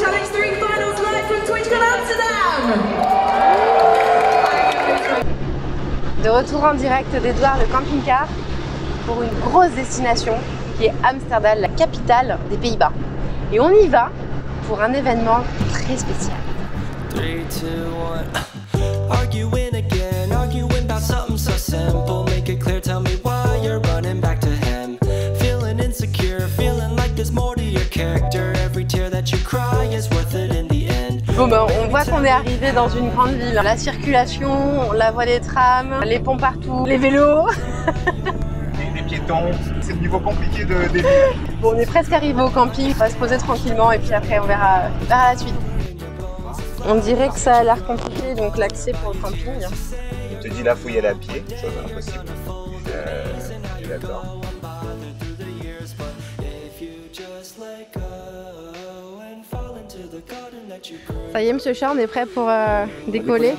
Challenge 3 finals live from TwitchCon Amsterdam. De retour en direct d'Edouard le camping-car pour une grosse destination qui est Amsterdam, la capitale des Pays-Bas. Et on y va pour un événement très spécial. 3, 2, 1. Arguing again, arguing about something so simple. Make it clear, tell me why you're running back to him. Feeling insecure, feeling like there's more to your character. Every tear that you cry is worth it in the end. Bon ben on voit qu'on est arrivé dans une grande ville. La circulation, la voie des trams, les ponts partout, les vélos. Les piétons, c'est le niveau compliqué des villes. Bon, on est presque arrivé au camping, on va se poser tranquillement et puis après on verra la suite. On dirait que ça a l'air compliqué, donc l'accès pour le camping. Il te dit là, faut y aller à pied, chose impossible. D'accord. Ça y est, monsieur Chat, on est prêt pour décoller.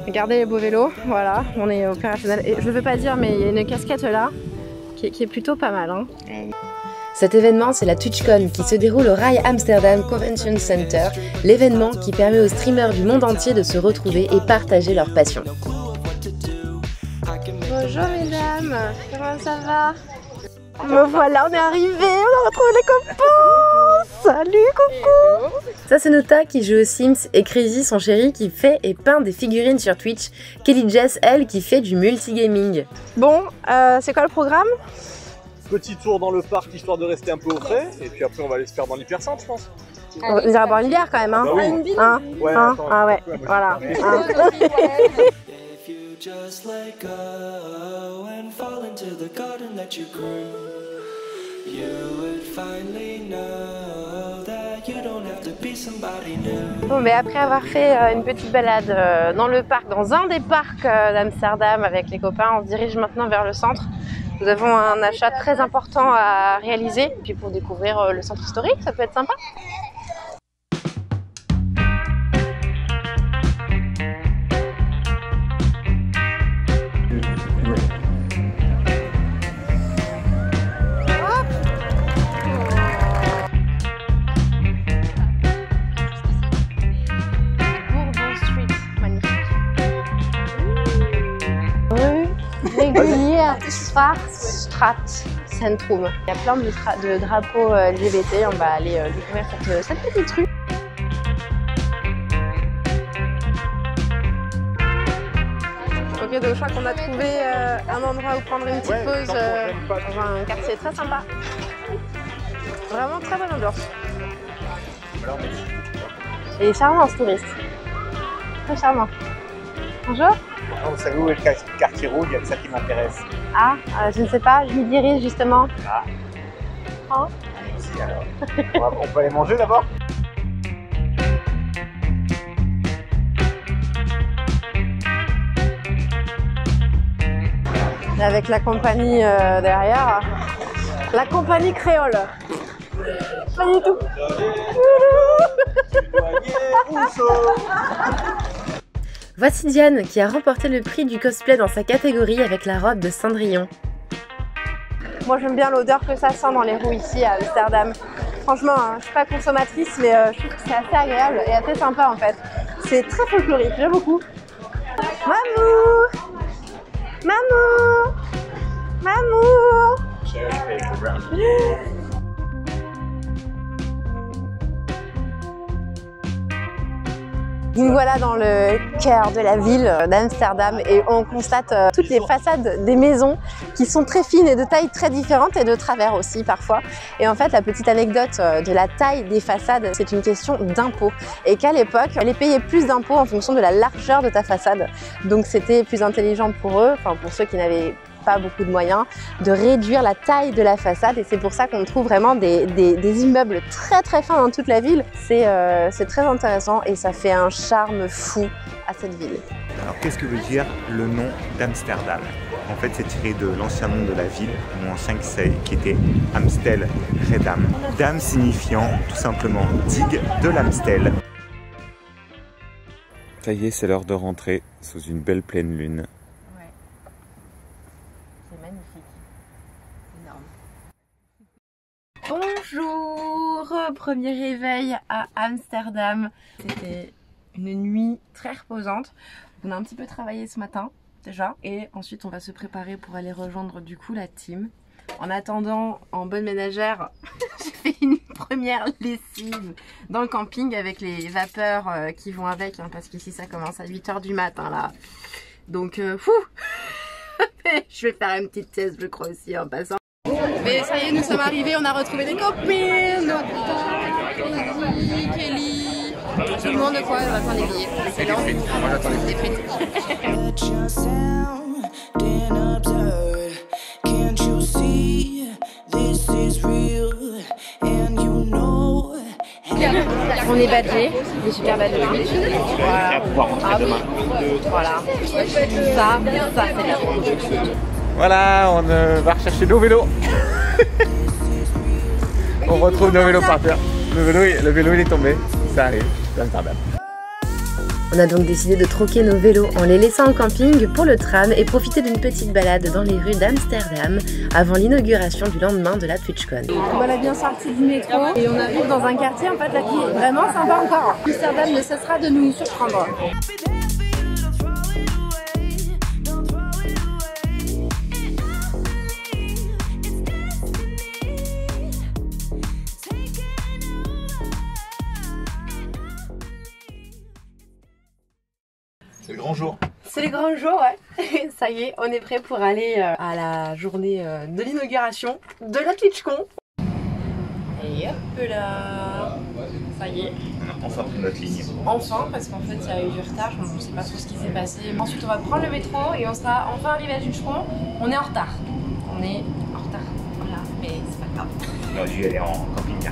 Regardez les beaux vélos, voilà, on est opérationnel. Et je ne veux pas dire, mais il y a une casquette là qui est plutôt pas mal. Hein. Cet événement, c'est la TwitchCon qui se déroule au Rai Amsterdam Convention Center, l'événement qui permet aux streamers du monde entier de se retrouver et partager leur passion. Bonjour mesdames, comment ça va? Me voilà, on est arrivés, on a retrouvé les copains. Salut, coucou. Ça c'est Nota qui joue aux Sims et Crazy, son chéri, qui fait et peint des figurines sur Twitch. Kelly Jess, elle, qui fait du multigaming. Bon, c'est quoi le programme? Petit tour dans le parc histoire de rester un peu au frais, et puis après on va aller se faire dans l'hypercentre, je pense. On ira boire une bière quand même, hein? Bah oui. Hein? Ouais, hein? attends, Ah ouais, voilà. Hein. Bon, mais après avoir fait une petite balade dans le parc, dans un des parcs d'Amsterdam avec les copains, on se dirige maintenant vers le centre. Nous avons un achat très important à réaliser, puis pour découvrir le centre historique, ça peut être sympa. Straat Centrum. Il y a plein de drapeaux LGBT, on va aller découvrir cette petite rue. Ok, donc je crois qu'on a trouvé un endroit où prendre une petite pause dans un quartier très sympa. Vraiment très bonne ambiance. Et charmant ce touriste. Très charmant. Bonjour. Vous savez où est le quartier rouge? Il y a que ça qui m'intéresse. Ah, je ne sais pas, je m'y dirige justement. Ah. Hein? Si alors. On peut aller manger d'abord? Avec la compagnie derrière. La compagnie créole. Pas du tout. Voici Diane qui a remporté le prix du cosplay dans sa catégorie avec la robe de Cendrillon. Moi j'aime bien l'odeur que ça sent dans les rues ici à Amsterdam. Franchement, hein, je suis pas consommatrice mais je trouve que c'est assez agréable et assez sympa en fait. C'est très folklorique, j'aime beaucoup. Mamou! Mamou! Mamou! Nous voilà dans le cœur de la ville d'Amsterdam et on constate toutes les façades des maisons qui sont très fines et de tailles très différentes et de travers aussi parfois. Et en fait, la petite anecdote de la taille des façades, c'est une question d'impôt. Et qu'à l'époque, elle payait plus d'impôts en fonction de la largeur de ta façade. Donc c'était plus intelligent pour eux, enfin pour ceux qui n'avaient pas beaucoup de moyens, de réduire la taille de la façade et c'est pour ça qu'on trouve vraiment des immeubles très très fins dans toute la ville. C'est très intéressant et ça fait un charme fou à cette ville. Alors qu'est-ce que veut dire le nom d'Amsterdam? En fait c'est tiré de l'ancien nom de la ville, nom ancien qui était Amstel Redam. Dam signifiant tout simplement digue de l'Amstel. Ça y est, c'est l'heure de rentrer sous une belle pleine lune. Magnifique, énorme. Bonjour, Premier réveil à Amsterdam. C'était une nuit très reposante. On a un petit peu travaillé ce matin déjà et ensuite on va se préparer pour aller rejoindre du coup la team. En attendant, en bonne ménagère, j'ai fait une première lessive dans le camping avec les vapeurs qui vont avec, hein, parce qu'ici ça commence à 8 h du matin là. Donc fou. Je vais faire une petite sieste je crois aussi en passant. Mais ça y est, nous sommes arrivés, on a retrouvé des copines, Kelly, tout le monde de quoi, on attend les billets. Excellent. Moi j'attends les frites. On est badgés, des super badgés. Voilà. Ah oui. Voilà. Ça c'est bien. Voilà, on va rechercher nos vélos. On retrouve nos vélos par terre. Le vélo il est tombé, ça arrive, c'est Amsterdam. On a donc décidé de troquer nos vélos en les laissant au camping pour le tram et profiter d'une petite balade dans les rues d'Amsterdam avant l'inauguration du lendemain de la TwitchCon. On est bien sorti du métro et on arrive dans un quartier en fait là qui est vraiment sympa encore. Amsterdam ne cessera de nous surprendre. C'est le grand jour. C'est le grand jour, ouais. Ça y est, on est prêt pour aller à la journée de l'inauguration de la TwitchCon. Et hop là. Ça y est. On a enfin pris notre ligne. Enfin, parce qu'en fait il y a eu du retard, on ne sait pas trop ce qui s'est passé. Ensuite on va prendre le métro et on sera enfin arrivé à TwitchCon. On est en retard. On est en retard. Voilà, mais c'est pas grave. On aurait dû aller en camping-car.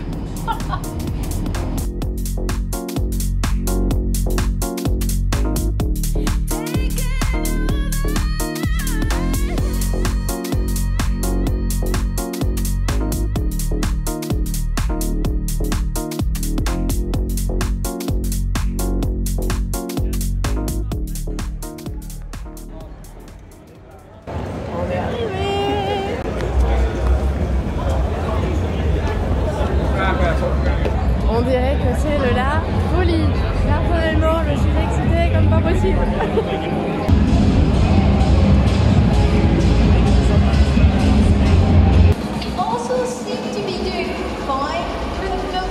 On dirait que c'est de la folie. Personnellement, je suis excitée comme pas possible. Also seem to be doing fine with the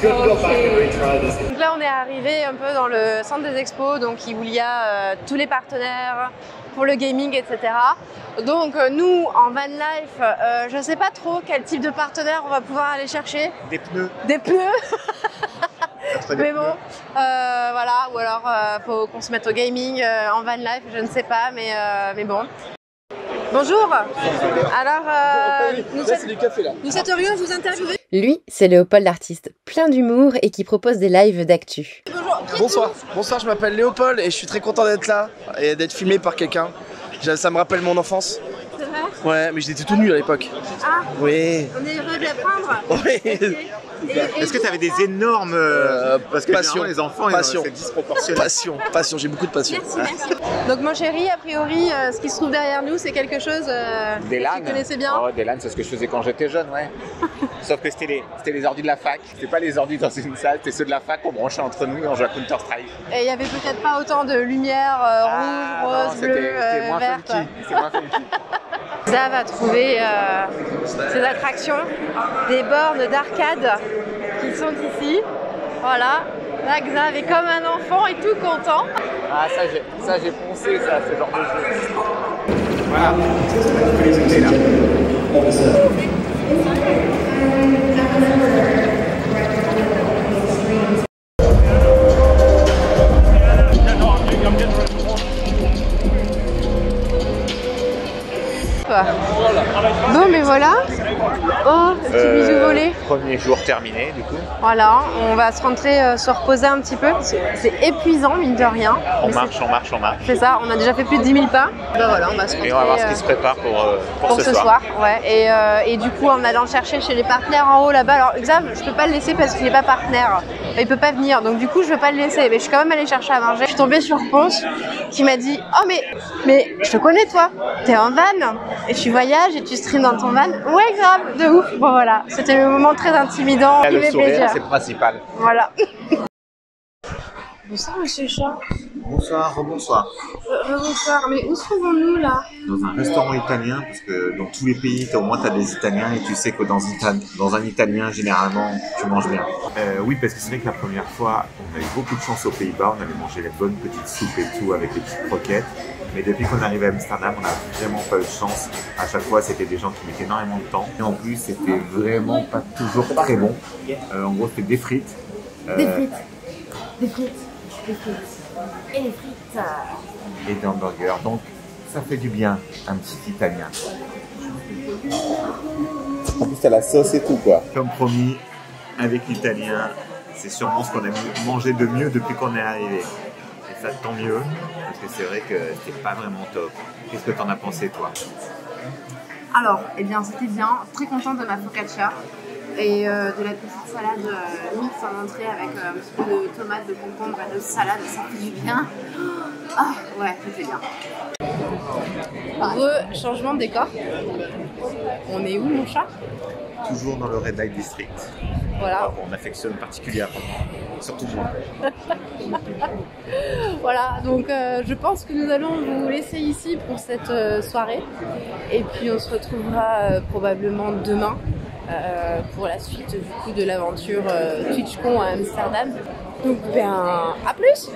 Donc là on est arrivé un peu dans le centre des expos, donc où il y a tous les partenaires pour le gaming, etc. Donc nous en van life, je sais pas trop quel type de partenaire on va pouvoir aller chercher. Des pneus. Des pneus. Mais bon, voilà, ou alors faut qu'on se mette au gaming en van life, je ne sais pas, mais bon. Bonjour. Alors, nous souhaiterions vous interviewer. Lui, c'est Léopold, artiste plein d'humour et qui propose des lives d'actu. Bonsoir, je m'appelle Léopold et je suis très content d'être là et d'être filmé par quelqu'un. Ça me rappelle mon enfance. C'est vrai? Ouais, mais j'étais tout nu à l'époque. Ah, oui. on est heureux de l'apprendre. Oui. Est-ce que tu avais des énormes... parce que passion. Les enfants, c'est disproportionné. Passion, j'ai beaucoup de passion. Merci. Donc mon chéri, a priori, ce qui se trouve derrière nous, c'est quelque chose des LAN. que tu connaissais bien. Oh, des LAN, c'est ce que je faisais quand j'étais jeune, ouais. Sauf que c'était les ordis de la fac. C'était pas les ordis dans une salle, c'était ceux de la fac qu'on branchait entre nous et on jouait à Counter-Strike. Et il y avait peut-être pas autant de lumière rouge, rose, bleu, verte. C'était moins funky. Xav a trouvé ces attractions, des bornes d'arcade qui sont ici. Voilà, là Xav est comme un enfant et tout content. Ah ça j'ai poncé ça, ce genre de jeu. Voilà. Bon mais voilà. Oh, le petit bijou volé. Premier jour terminé du coup. Voilà, on va se rentrer se reposer un petit peu. C'est épuisant mine de rien. On marche. C'est ça, on a déjà fait plus de 10 000 pas. Ben voilà, on va se rentrer. Et on va voir ce qui se prépare pour ce soir. Ouais. Et du coup en allant chercher chez les partenaires en haut là-bas. Alors Xav, je peux pas le laisser parce qu'il n'est pas partenaire. il peut pas venir, donc du coup je vais pas le laisser, mais je suis quand même allée chercher à manger. Je suis tombée sur Ponce qui m'a dit oh mais je te connais toi, t'es en van et tu voyages et tu streams dans ton van. Ouais grave, de ouf. Bon voilà, c'était le moment très intimidant qui fait plaisir. C'est principal. Voilà. Bonsoir monsieur Chat. Bonsoir, rebonsoir. Bonsoir, mais où trouvons-nous là? Dans un restaurant italien, parce que dans tous les pays, au moins tu as des Italiens et tu sais que dans un Italien, généralement, tu manges bien. Oui, parce que c'est vrai que la première fois, on a eu beaucoup de chance aux Pays-Bas, on avait mangé les bonnes petites soupes et tout avec les petites croquettes. Mais depuis qu'on est arrivé à Amsterdam, on n'a vraiment pas eu de chance. À chaque fois, c'était des gens qui mettaient énormément de temps. Et en plus, c'était vraiment pas toujours très bon. En gros, c'était des frites. Des frites. Des frites. Des frites. Et les frites. Et des hamburgers. Donc, ça fait du bien, un petit italien. En plus, t'as la sauce et tout, quoi. Comme promis, avec l'italien, c'est sûrement ce qu'on a mangé de mieux depuis qu'on est arrivé. Et ça, tant mieux, parce que c'est vrai que c'était pas vraiment top. Qu'est-ce que t'en as pensé, toi? Alors, eh bien, c'était bien. Très contente de ma focaccia. Et de la petite salade mix en entrée avec un petit peu de tomates, de concombre et de salade, ça fait du bien. Ah ouais, c'était bien. Changement de décor. On est où mon chat? Toujours dans le Red Light District. Voilà. On affectionne particulièrement, surtout moi. Voilà, donc je pense que nous allons vous laisser ici pour cette soirée. Et puis on se retrouvera probablement demain. Pour la suite du coup de l'aventure TwitchCon à Amsterdam. Donc ben à plus.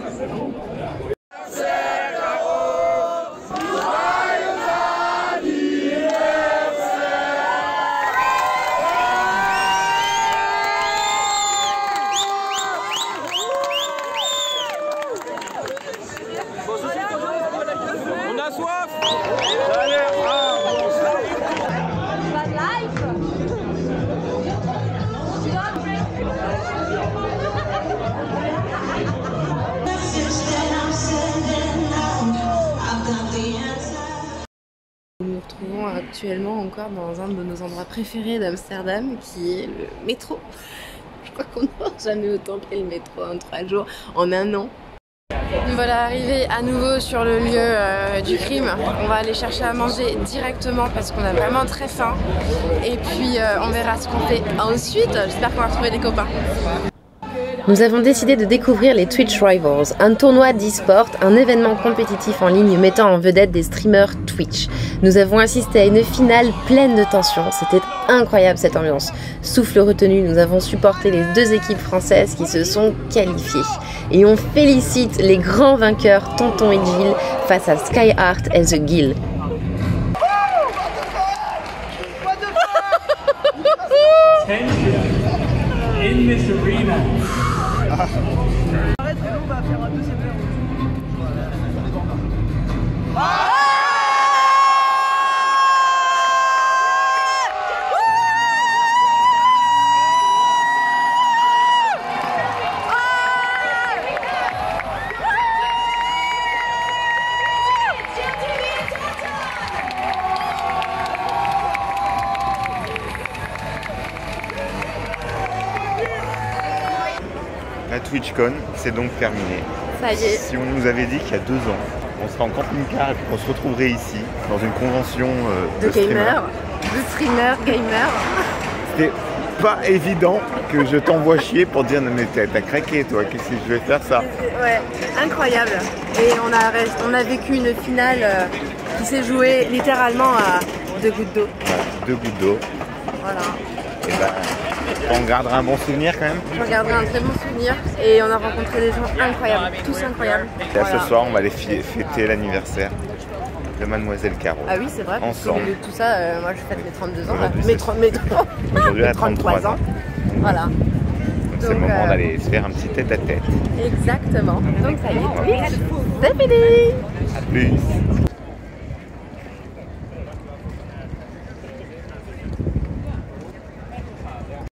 On a soif. Nous nous retrouvons actuellement encore dans un de nos endroits préférés d'Amsterdam qui est le métro. Je crois qu'on n'a jamais autant pris le métro en 3 jours, en un an. Nous voilà arrivés à nouveau sur le lieu du crime. On va aller chercher à manger directement parce qu'on a vraiment très faim. Et puis on verra ce qu'on fait ensuite. J'espère qu'on va retrouver des copains. Nous avons décidé de découvrir les Twitch Rivals, un tournoi d'e-sport, un événement compétitif en ligne mettant en vedette des streamers Twitch. Nous avons assisté à une finale pleine de tension, c'était incroyable cette ambiance. Souffle retenu, nous avons supporté les 2 équipes françaises qui se sont qualifiées. Et on félicite les grands vainqueurs Tonton et Jill face à Skyheart et The Guild. In this arena. Arrête, on va faire un deuxième verre. La TwitchCon, c'est donc terminé. Ça y est. Si on nous avait dit qu'il y a 2 ans, on serait en camping-car et qu'on se retrouverait ici, dans une convention de gamers, de streamers, gamers. C'était pas évident que je t'envoie chier pour dire non mais t'as craqué toi, qu'est-ce que je vais faire ça? Ouais, incroyable. Et on a vécu une finale qui s'est jouée littéralement à 2 gouttes d'eau. Ouais, 2 gouttes d'eau. Voilà. Et ben, on gardera un bon souvenir quand même. On gardera un très bon souvenir et on a rencontré des gens incroyables, tous incroyables. Et voilà. Ce soir, on va aller fêter l'anniversaire de Mademoiselle Caro. Ah oui, c'est vrai, parce que tout ça, moi je fête mes 32 ans, aujourd'hui elle a 33 ans. Voilà. Donc c'est le moment d'aller se faire un petit tête-à-tête. Exactement. Donc ça y est, c'est fini. À plus.